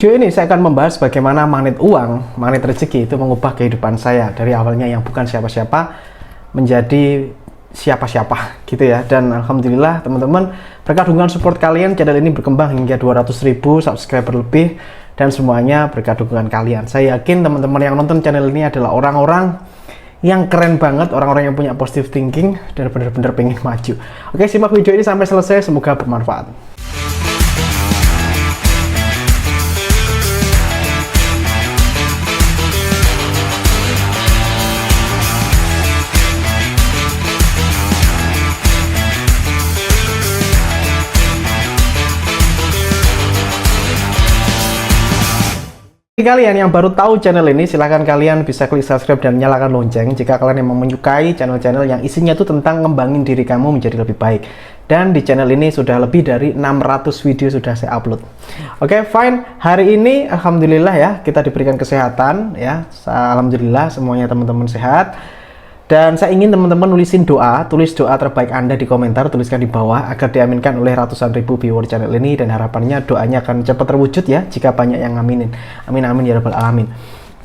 Video ini saya akan membahas bagaimana magnet uang, magnet rezeki itu mengubah kehidupan saya dari awalnya yang bukan siapa-siapa menjadi siapa-siapa gitu ya. Dan alhamdulillah teman-teman, berkat dukungan support kalian channel ini berkembang hingga 200.000 subscriber lebih, dan semuanya berkat dukungan kalian. Saya yakin teman-teman yang nonton channel ini adalah orang-orang yang keren banget, orang-orang yang punya positive thinking dan benar-benar pengen maju. Oke, simak video ini sampai selesai, semoga bermanfaat. Kalian yang baru tahu channel ini, silahkan kalian bisa klik subscribe dan nyalakan lonceng jika kalian memang menyukai channel-channel yang isinya itu tentang ngembangin diri kamu menjadi lebih baik. Dan di channel ini sudah lebih dari 600 video sudah saya upload. Oke, fine. Hari ini alhamdulillah ya, kita diberikan kesehatan ya. Alhamdulillah semuanya teman-teman sehat. Dan saya ingin teman-teman nulisin doa, tulis doa terbaik Anda di komentar, tuliskan di bawah agar diaminkan oleh ratusan ribu viewer channel ini, dan harapannya doanya akan cepat terwujud ya jika banyak yang ngaminin. Amin amin ya rabbal alamin.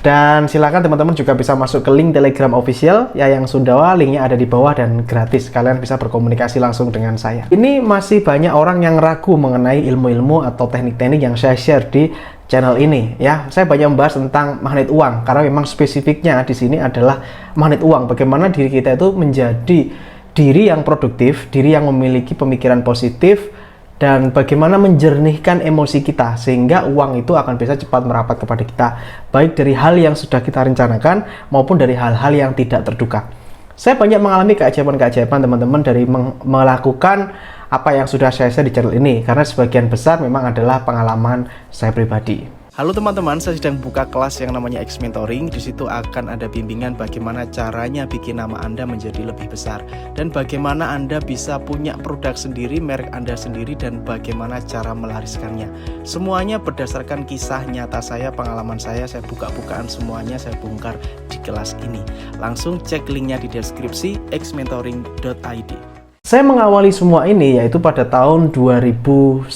Dan silakan teman-teman juga bisa masuk ke link Telegram official ya yang Sundawa, linknya ada di bawah dan gratis. Kalian bisa berkomunikasi langsung dengan saya. Ini masih banyak orang yang ragu mengenai ilmu-ilmu atau teknik-teknik yang saya share di channel ini ya. Saya banyak membahas tentang magnet uang karena memang spesifiknya di sini adalah magnet uang. Bagaimana diri kita itu menjadi diri yang produktif, diri yang memiliki pemikiran positif, dan bagaimana menjernihkan emosi kita sehingga uang itu akan bisa cepat merapat kepada kita, baik dari hal yang sudah kita rencanakan maupun dari hal-hal yang tidak terduga. Saya banyak mengalami keajaiban-keajaiban teman-teman dari melakukan apa yang sudah saya share di channel ini, karena sebagian besar memang adalah pengalaman saya pribadi. Halo teman-teman, saya sedang buka kelas yang namanya X Mentoring. Di situ akan ada bimbingan bagaimana caranya bikin nama Anda menjadi lebih besar, dan bagaimana Anda bisa punya produk sendiri, merek Anda sendiri, dan bagaimana cara melariskannya. Semuanya berdasarkan kisah nyata saya, pengalaman saya buka-bukaan semuanya saya bongkar di kelas ini. Langsung cek linknya di deskripsi xmentoring.id. Saya mengawali semua ini yaitu pada tahun 2011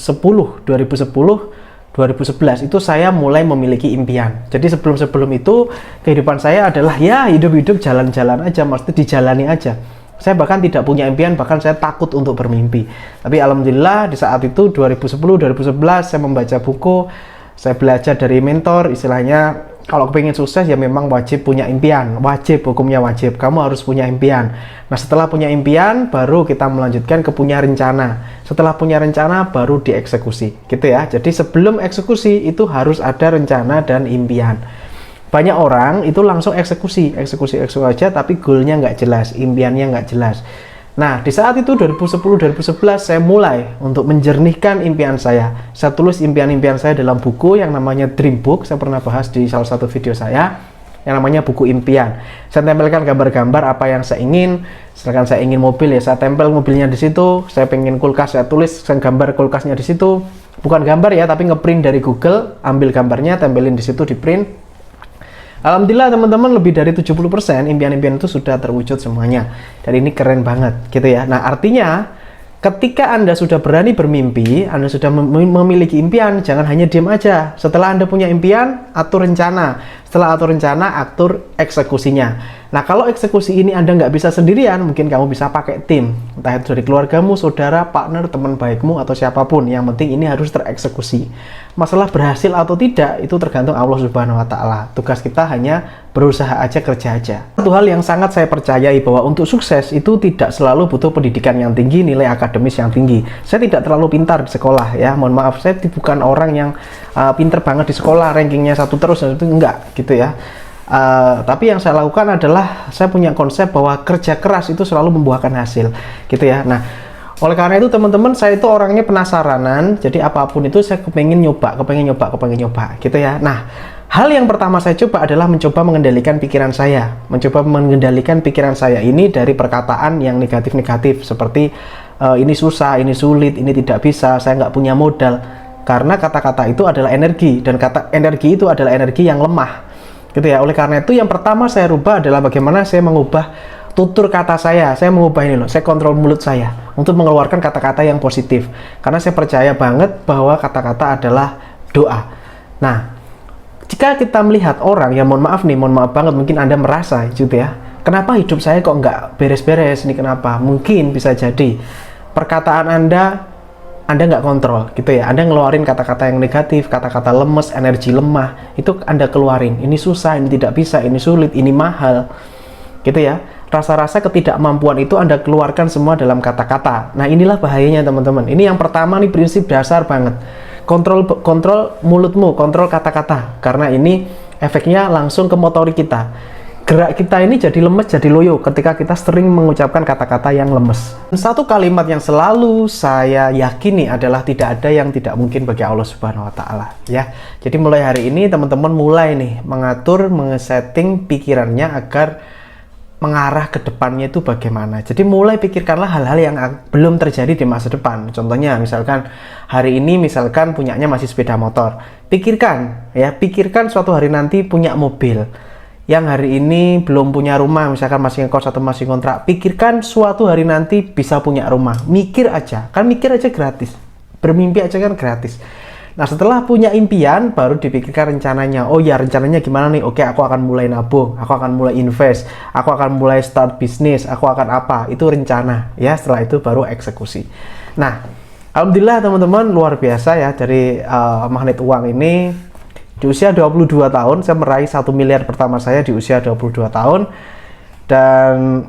itu saya mulai memiliki impian. Jadi sebelum itu kehidupan saya adalah ya hidup-hidup jalan-jalan aja, maksudnya dijalani aja. Saya bahkan tidak punya impian, bahkan saya takut untuk bermimpi. Tapi alhamdulillah di saat itu 2010-2011 saya membaca buku, saya belajar dari mentor, istilahnya kalau pengen sukses ya memang wajib punya impian, wajib, hukumnya wajib, kamu harus punya impian. Nah setelah punya impian baru kita melanjutkan ke punya rencana, setelah punya rencana baru dieksekusi gitu ya. Jadi sebelum eksekusi itu harus ada rencana dan impian. Banyak orang itu langsung eksekusi aja tapi goalnya nggak jelas, impiannya nggak jelas. Nah, di saat itu 2010-2011 saya mulai untuk menjernihkan impian saya. Saya tulis impian-impian saya dalam buku yang namanya Dream Book. Saya pernah bahas di salah satu video saya yang namanya buku impian. Saya tempelkan gambar-gambar apa yang saya ingin. Misalkan saya ingin mobil ya saya tempel mobilnya di situ. Saya pengen kulkas, saya tulis saya gambar kulkasnya di situ. Bukan gambar ya, tapi ngeprint dari Google, ambil gambarnya, tempelin di situ, di print. Alhamdulillah teman-teman, lebih dari 70% impian-impian itu sudah terwujud semuanya. Dan ini keren banget gitu ya. Nah artinya ketika Anda sudah berani bermimpi, Anda sudah memiliki impian, jangan hanya diam aja. Setelah Anda punya impian, atur rencana. Setelah atur rencana, atur eksekusinya. Nah kalau eksekusi ini Anda nggak bisa sendirian, mungkin kamu bisa pakai tim. Entah itu dari keluargamu, saudara, partner, teman baikmu, atau siapapun. Yang penting ini harus tereksekusi. Masalah berhasil atau tidak, itu tergantung Allah Subhanahu wa Ta'ala. Tugas kita hanya berusaha aja, kerja aja. Satu hal yang sangat saya percayai bahwa untuk sukses itu tidak selalu butuh pendidikan yang tinggi, nilai akademis yang tinggi. Saya tidak terlalu pintar di sekolah ya, mohon maaf, saya bukan orang yang pintar banget di sekolah, rankingnya satu terus, itu enggak gitu ya. Tapi yang saya lakukan adalah saya punya konsep bahwa kerja keras itu selalu membuahkan hasil gitu ya. Nah oleh karena itu teman-teman, saya itu orangnya penasaranan, jadi apapun itu saya kepengen nyoba gitu ya. Nah hal yang pertama saya coba adalah mencoba mengendalikan pikiran saya, ini dari perkataan yang negatif-negatif seperti ini susah, ini sulit, ini tidak bisa, saya nggak punya modal. Karena kata-kata itu adalah energi, dan kata energi itu adalah energi yang lemah gitu ya. Oleh karena itu yang pertama saya rubah adalah bagaimana saya mengubah tutur kata saya mengubah ini loh, saya kontrol mulut saya untuk mengeluarkan kata-kata yang positif, karena saya percaya banget bahwa kata-kata adalah doa. Nah, jika kita melihat orang yang mohon maaf banget, mungkin Anda merasa gitu ya, kenapa hidup saya kok nggak beres-beres nih, kenapa? Mungkin bisa jadi perkataan Anda nggak kontrol gitu ya, Anda ngeluarin kata-kata yang negatif, kata-kata lemes, energi lemah, itu Anda keluarin, ini susah, ini tidak bisa, ini sulit, ini mahal gitu ya. Rasa-rasa ketidakmampuan itu Anda keluarkan semua dalam kata-kata. Nah, inilah bahayanya teman-teman. Ini yang pertama nih, prinsip dasar banget. Kontrol mulutmu, kontrol kata-kata, karena ini efeknya langsung ke motorik kita. Gerak kita ini jadi lemes, jadi loyo ketika kita sering mengucapkan kata-kata yang lemes. Satu kalimat yang selalu saya yakini adalah tidak ada yang tidak mungkin bagi Allah Subhanahu wa Ta'ala ya. Jadi mulai hari ini teman-teman mulai nih mengatur, mengesetting pikirannya agar mengarah ke depannya itu bagaimana. Jadi mulai pikirkanlah hal-hal yang belum terjadi di masa depan. Contohnya misalkan hari ini misalkan punyanya masih sepeda motor. Pikirkan suatu hari nanti punya mobil. Yang hari ini belum punya rumah, misalkan masih ngekos atau masih kontrak. Pikirkan suatu hari nanti bisa punya rumah. Mikir aja gratis. Bermimpi aja kan gratis. Nah, setelah punya impian, baru dipikirkan rencananya. Oh ya, rencananya gimana nih? Oke, aku akan mulai nabung, aku akan mulai invest, aku akan mulai start bisnis, aku akan apa? Itu rencana, ya. Setelah itu baru eksekusi. Nah, alhamdulillah teman-teman, luar biasa ya, dari magnet uang ini. Di usia 22 tahun, saya meraih 1 miliar pertama saya di usia 22 tahun. Dan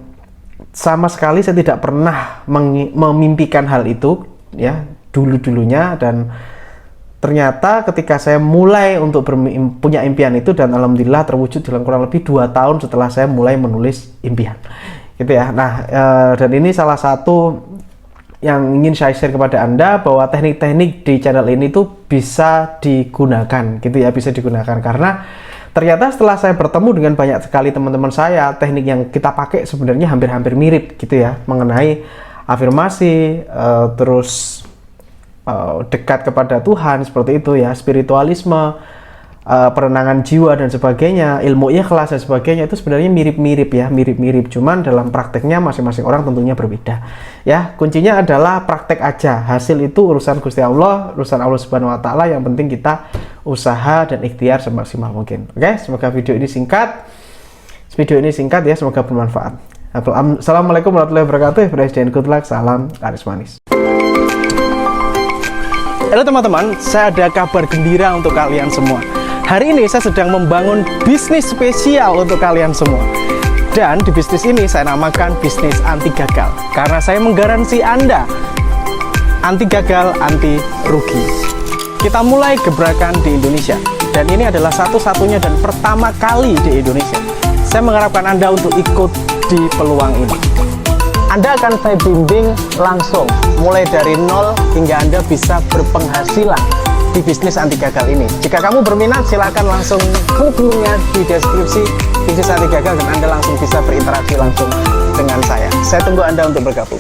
sama sekali saya tidak pernah memimpikan hal itu, ya, dulu-dulunya. Dan ternyata ketika saya mulai untuk punya impian itu, dan alhamdulillah terwujud dalam kurang lebih 2 tahun setelah saya mulai menulis impian gitu ya. Nah, dan ini salah satu yang ingin saya share kepada Anda, bahwa teknik-teknik di channel ini tuh bisa digunakan gitu ya, bisa digunakan karena ternyata setelah saya bertemu dengan banyak sekali teman-teman saya, teknik yang kita pakai sebenarnya hampir-hampir mirip gitu ya, mengenai afirmasi, terus dekat kepada Tuhan seperti itu ya, spiritualisme, perenangan jiwa dan sebagainya, ilmu ikhlas dan sebagainya, itu sebenarnya mirip-mirip, cuman dalam prakteknya masing-masing orang tentunya berbeda ya. Kuncinya adalah praktek aja, hasil itu urusan Gusti Allah, urusan Allah Subhanahu wa Ta'ala, yang penting kita usaha dan ikhtiar semaksimal mungkin. Oke, semoga video ini singkat ya, semoga bermanfaat. Assalamualaikum warahmatullahi wabarakatuh. Presiden good luck, salam laris manis. Halo teman-teman, saya ada kabar gembira untuk kalian semua. Hari ini saya sedang membangun bisnis spesial untuk kalian semua. Dan di bisnis ini saya namakan bisnis anti gagal. Karena saya menggaransi Anda anti gagal, anti rugi. Kita mulai gebrakan di Indonesia. Dan ini adalah satu-satunya dan pertama kali di Indonesia. Saya mengharapkan Anda untuk ikut di peluang ini. Anda akan saya bimbing langsung, mulai dari nol hingga Anda bisa berpenghasilan di bisnis anti gagal ini. Jika kamu berminat, silakan langsung klik linknya di deskripsi bisnis anti gagal, dan Anda langsung bisa berinteraksi langsung dengan saya. Saya tunggu Anda untuk bergabung.